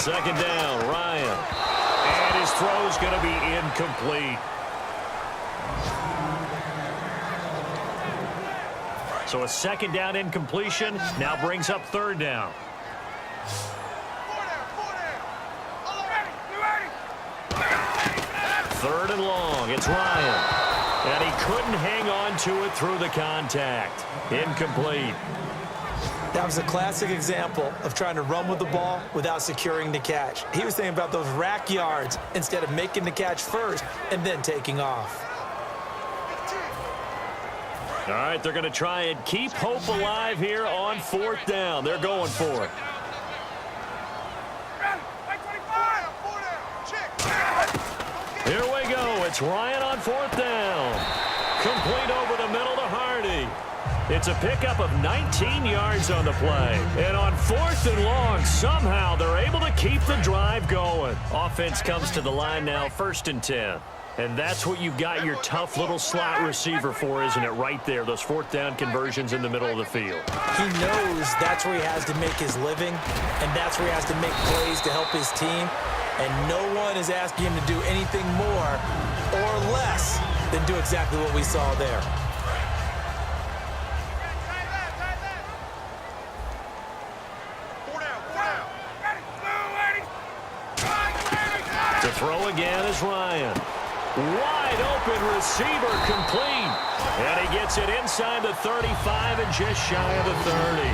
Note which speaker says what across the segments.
Speaker 1: Second down, Ryan. And his throw's going to be incomplete. So a second down incompletion now brings up third down. Third and long. It's Ryan. And he couldn't hang on to it through the contact. Incomplete.
Speaker 2: That was a classic example of trying to run with the ball without securing the catch. He was thinking about those rack yards instead of making the catch first and then taking off.
Speaker 1: All right, they're going to try and keep hope alive here on fourth down. They're going for it. Here we go. It's Ryan on fourth down. Complete over the middle to Hardy. It's a pickup of 19 yards on the play. And on fourth and long, somehow they're able to keep the drive going. Offense comes to the line now, 1st and 10. And that's what you've got your tough little slot receiver for, isn't it? Right there, those fourth down conversions in the middle of the field.
Speaker 2: He knows that's where he has to make his living, and that's where he has to make plays to help his team. And no one is asking him to do anything more or less than do exactly what we saw there.
Speaker 1: To throw again is Ryan. Wide open receiver complete. And he gets it inside the 35 and just shy of the 30.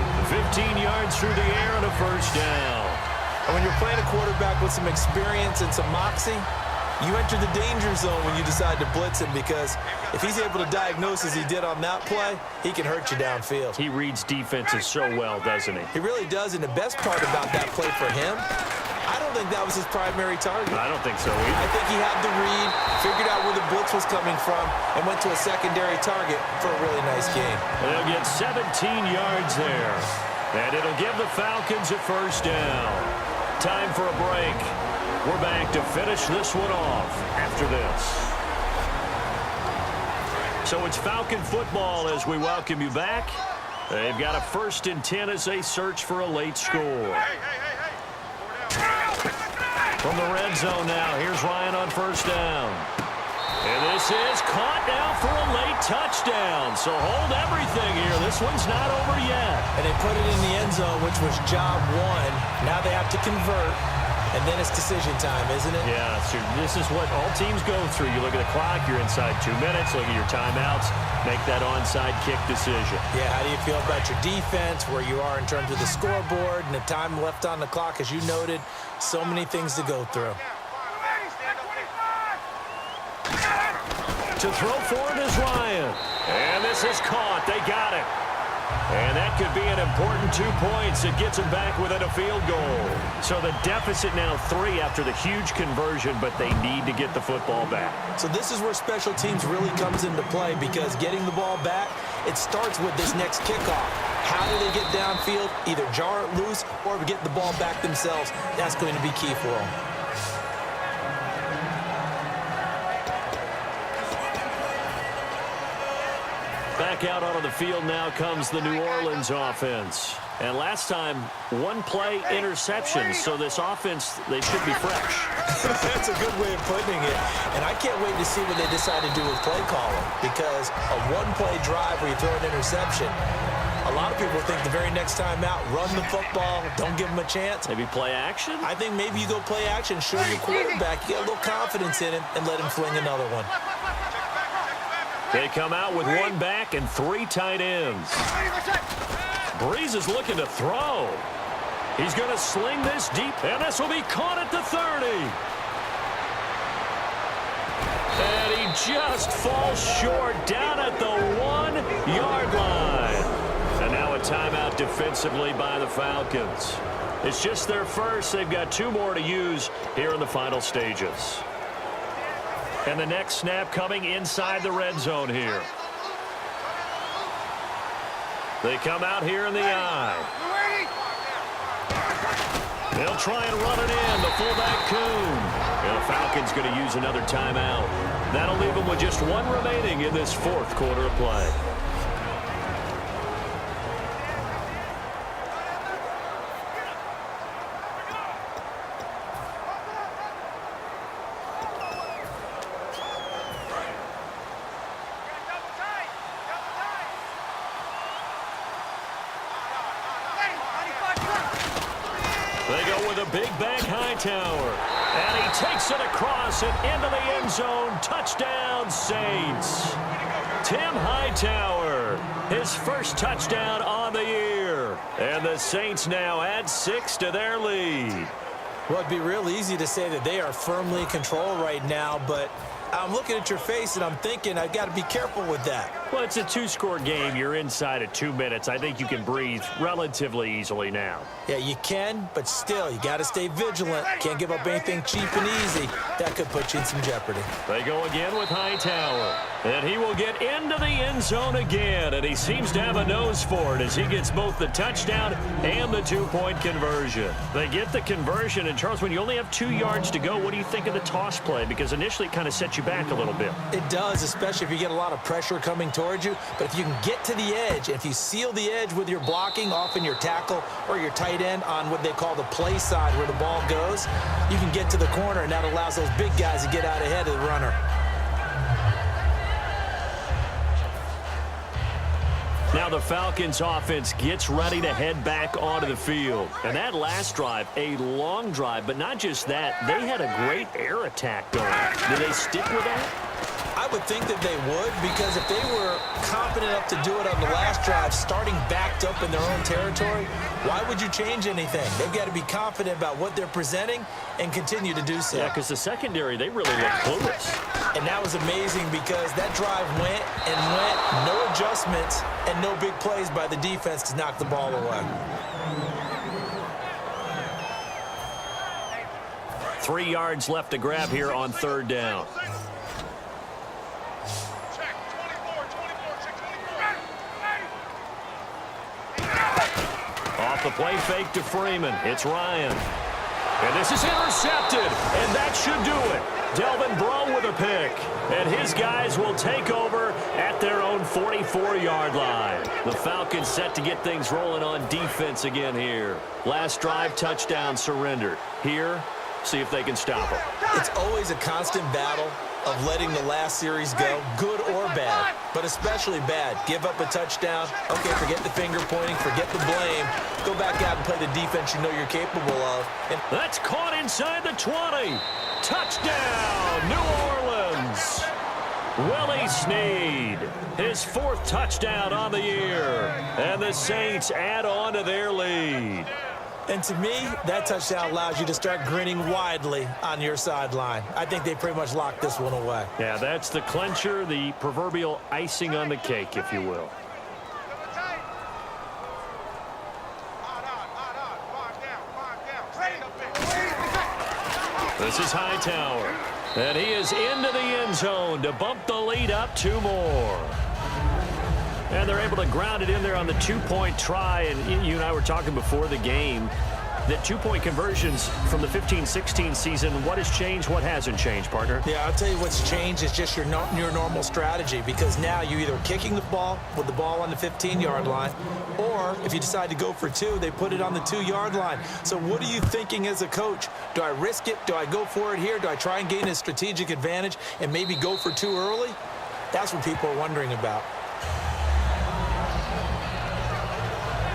Speaker 1: 15 yards through the air and a first down.
Speaker 2: And when you're playing a quarterback with some experience and some moxie, you enter the danger zone when you decide to blitz him, because if he's able to diagnose as he did on that play, he can hurt you downfield.
Speaker 1: He reads defenses so well, doesn't he?
Speaker 2: He really does, and the best part about that play for him, I don't think that was his primary target.
Speaker 1: I don't think so either.
Speaker 2: I think he had the read, figured out where the blitz was coming from, and went to a secondary target for a really nice game.
Speaker 1: They'll get 17 yards there. And it'll give the Falcons a first down. Time for a break. We're back to finish this one off after this. So it's Falcon football as we welcome you back. They've got a 1st and 10 as they search for a late score. From the red zone now, here's Ryan on first down. And this is caught now for a late touchdown. So hold everything here. This one's not over yet.
Speaker 2: And they put it in the end zone, which was job one. Now they have to convert. And then it's decision time, isn't it?
Speaker 1: Yeah, so this is what all teams go through. You look at the clock, you're inside 2 minutes, look at your timeouts, make that onside kick decision.
Speaker 2: Yeah, how do you feel about your defense, where you are in terms of the scoreboard and the time left on the clock? As you noted, so many things to go through.
Speaker 1: To throw forward is Ryan. And this is caught. They got it. And that could be an important 2 points. It gets them back within a field goal. So the deficit now 3 after the huge conversion, but they need to get the football back.
Speaker 2: So this is where special teams really comes into play, because getting the ball back, it starts with this next kickoff. How do they get downfield, either jar it loose or get the ball back themselves? That's going to be key for them.
Speaker 1: Back out onto the field now comes the New Orleans offense. And last time, 1-play interception. So this offense, they should be fresh.
Speaker 2: That's a good way of putting it. And I can't wait to see what they decide to do with play calling, because a 1-play drive where you throw an interception, a lot of people think the very next time out, run the football, don't give them a chance.
Speaker 1: Maybe play action?
Speaker 2: I think maybe you go play action, show your quarterback, you get a little confidence in him, and let him fling another one.
Speaker 1: They come out with 1 back and 3 tight ends. Breeze is looking to throw. He's going to sling this deep, and this will be caught at the 30. And he just falls short down at the 1-yard line. And now a timeout defensively by the Falcons. It's just their first. They've got 2 more to use here in the final stages. And the next snap coming inside the red zone here. They come out here in the eye. They'll try and run it in. The fullback, Kuhn. And the Falcons going to use another timeout. That'll leave them with just 1 remaining in this 4th quarter of play. with a big back Hightower. And he takes it across and into the end zone. Touchdown, Saints. Tim Hightower, his first touchdown on the year. And the Saints now add 6 to their lead.
Speaker 2: Well, it'd be real easy to say that they are firmly in control right now, but I'm looking at your face and I'm thinking I've got to be careful with that.
Speaker 1: Well, it's a 2-score game. You're inside of 2 minutes. I think you can breathe relatively easily now.
Speaker 2: Yeah, you can, but still, you got to stay vigilant. Can't give up anything cheap and easy. That could put you in some jeopardy.
Speaker 1: They go again with Hightower. And he will get into the end zone again. And he seems to have a nose for it as he gets both the touchdown and the 2-point conversion. They get the conversion. And, Charles, when you only have 2 yards to go, what do you think of the toss play? Because initially it kind of sets you back a little bit.
Speaker 2: It does, especially if you get a lot of pressure coming towards you. But if you can get to the edge, if you seal the edge with your blocking, often your tackle or your tight end on what they call the play side where the ball goes, you can get to the corner, and that allows those big guys to get out ahead of the runner.
Speaker 1: Now the Falcons offense gets ready to head back onto the field. And that last drive, a long drive, but not just that, they had a great air attack going. Did they stick with that?
Speaker 2: I would think that they would, because if they were confident enough to do it on the last drive, starting backed up in their own territory, why would you change anything? They've got to be confident about what they're presenting and continue to do so.
Speaker 1: Yeah, because the secondary, they really look clueless.
Speaker 2: And that was amazing because that drive went and went, no adjustments and no big plays by the defense to knock the ball away.
Speaker 1: 3 yards left to grab here on 3rd down. Off the play fake to Freeman. It's Ryan. And this is intercepted. And that should do it. Delvin Breaux with a pick. And his guys will take over at their own 44-yard line. The Falcons set to get things rolling on defense again here. Last drive, touchdown surrendered. Here, see if they can stop them.
Speaker 2: It's always a constant battle of letting the last series go, good or bad, but especially bad. Give up a touchdown. Okay, forget the finger pointing, forget the blame. Go back out and play the defense you know you're capable of. And
Speaker 1: that's caught inside the 20. Touchdown, New Orleans. Willie Snead, his 4th touchdown on the year. And the Saints add on to their lead.
Speaker 2: And to me, that touchdown allows you to start grinning widely on your sideline. I think they pretty much locked this one away.
Speaker 1: Yeah, that's the clincher, the proverbial icing on the cake, if you will. This is Hightower. And he is into the end zone to bump the lead up 2 more. And they're able to ground it in there on the 2-point try. And you and I were talking before the game that 2-point conversions from the 15-16 season, what has changed, what hasn't changed, partner?
Speaker 2: Yeah, I'll tell you what's changed is just your normal strategy, because now you're either kicking the ball with the ball on the 15-yard line, or if you decide to go for 2, they put it on the 2-yard line. So what are you thinking as a coach? Do I risk it? Do I go for it here? Do I try and gain a strategic advantage and maybe go for 2 early? That's what people are wondering about.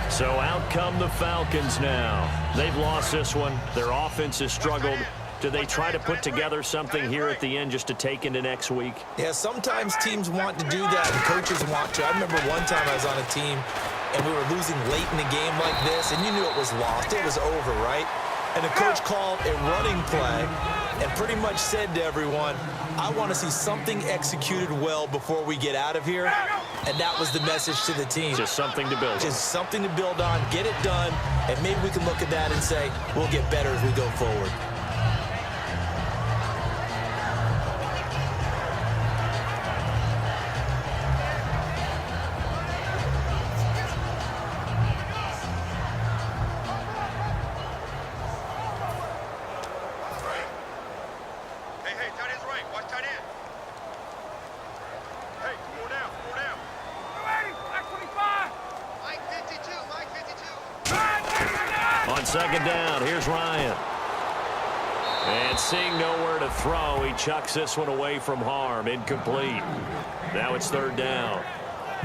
Speaker 1: So out come the Falcons now. They've lost this one. Their offense has struggled. Do they try to put together something here at the end just to take into next week?
Speaker 2: Yeah, sometimes teams want to do that and coaches want to. I remember one time I was on a team and we were losing late in a game like this, and you knew it was lost. It was over, right? And the coach called a running play and pretty much said to everyone, I want to see something executed well before we get out of here. And that was the message to the team.
Speaker 1: Just something to build on.
Speaker 2: Just something to build on, get it done, and maybe we can look at that and say, we'll get better as we go forward.
Speaker 1: On 2nd down, here's Ryan. And seeing nowhere to throw, he chucks this one away from harm. Incomplete. Now it's 3rd down.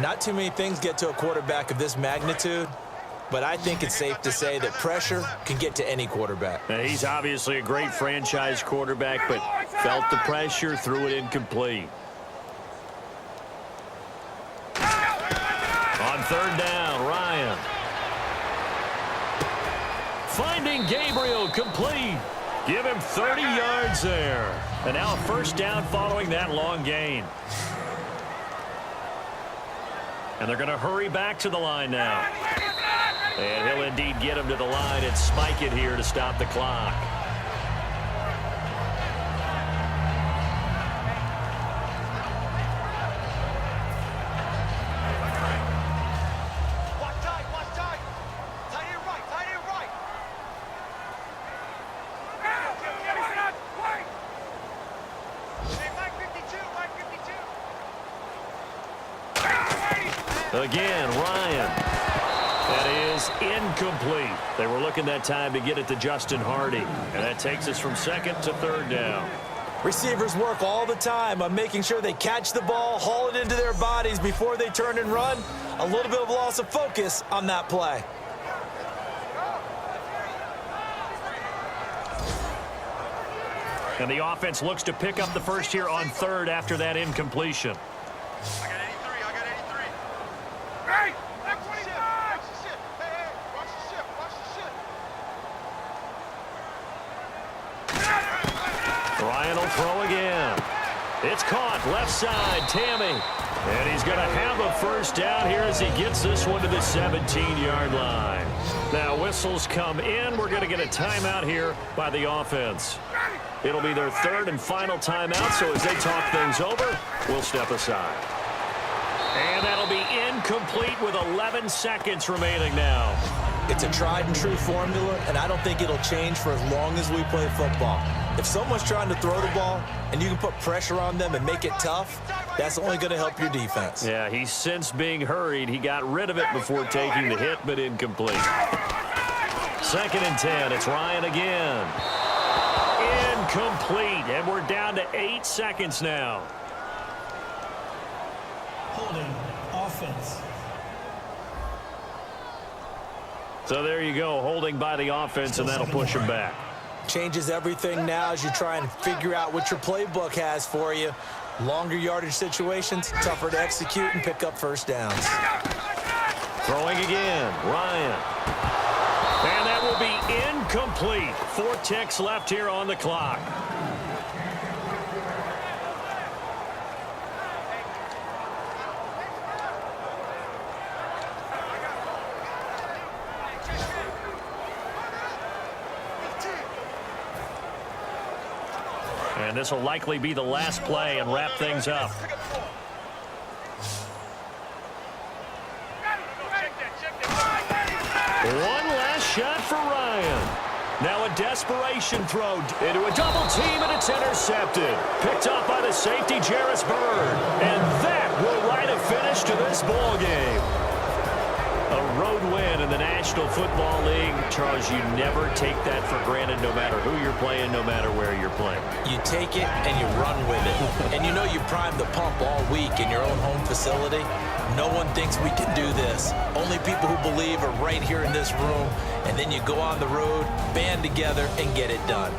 Speaker 2: Not too many things get to a quarterback of this magnitude but I think it's safe to say that pressure can get to any quarterback.
Speaker 1: Now, he's obviously a great franchise quarterback, but felt the pressure, threw it incomplete. On third down, Ryan. Finding Gabriel, complete. Give him 30 yards there. And now a first down following that long gain. And they're going to hurry back to the line now. And he'll indeed get him to the line and spike it here to stop the clock. Again, Ryan. That is incomplete. They were looking that time to get it to Justin Hardy. And that takes us from second to third down.
Speaker 2: Receivers work all the time on making sure they catch the ball, haul it into their bodies before they turn and run. A little bit of loss of focus on that play.
Speaker 1: And the offense looks to pick up the first here on third after that incompletion. Ryan will throw again. It's caught left side, Tammy. And he's going to have a first down here as he gets this one to the 17-yard line. Now whistles come in. We're going to get a timeout here by the offense. It'll be their third and final timeout, so as they talk things over, we'll step aside. And that'll be incomplete with 11 seconds remaining now.
Speaker 2: It's a tried-and-true formula, and I don't think it'll change for as long as we play football. If someone's trying to throw the ball and you can put pressure on them and make it tough, that's only going to help your defense.
Speaker 1: Yeah, he's since being hurried. He got rid of it before taking the hit, but incomplete. Second and 10. It's Ryan again. Incomplete, and we're down to 8 seconds now.
Speaker 3: Holding offense.
Speaker 1: So there you go, holding by the offense, and that'll push him back.
Speaker 2: Changes everything now as you try and figure out what your playbook has for you. Longer yardage situations, tougher to execute and pick up first downs.
Speaker 1: Throwing again, Ryan. And that will be incomplete. 4 ticks left here on the clock. And this will likely be the last play and wrap things up. One last shot for Ryan. Now a desperation throw into a double team, and it's intercepted. Picked up by the safety, Jarris Bird. And that will write a finish to this ball game. A road win in the National Football League. Charles, you never take that for granted, no matter who you're playing, no matter where you're playing.
Speaker 2: You take it and you run with it. And you know you primed the pump all week in your own home facility. No one thinks we can do this. Only people who believe are right here in this room. And then you go on the road, band together, and get it done.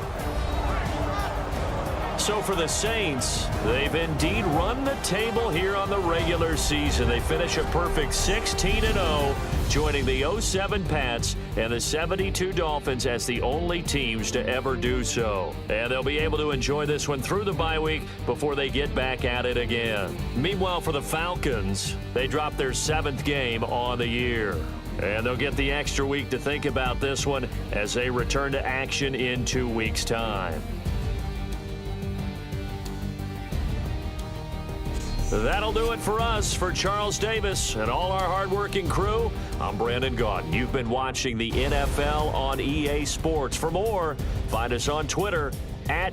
Speaker 1: So for the Saints, they've indeed run the table here on the regular season. They finish a perfect 16-0, joining the 07 Pats and the 72 Dolphins as the only teams to ever do so. And they'll be able to enjoy this one through the bye week before they get back at it again. Meanwhile, for the Falcons, they dropped their 7th game on the year. And they'll get the extra week to think about this one as they return to action in 2 weeks' time. That'll do it for us. For Charles Davis and all our hardworking crew, I'm Brandon Gaudin. You've been watching the NFL on EA Sports. For more, find us on Twitter @EA.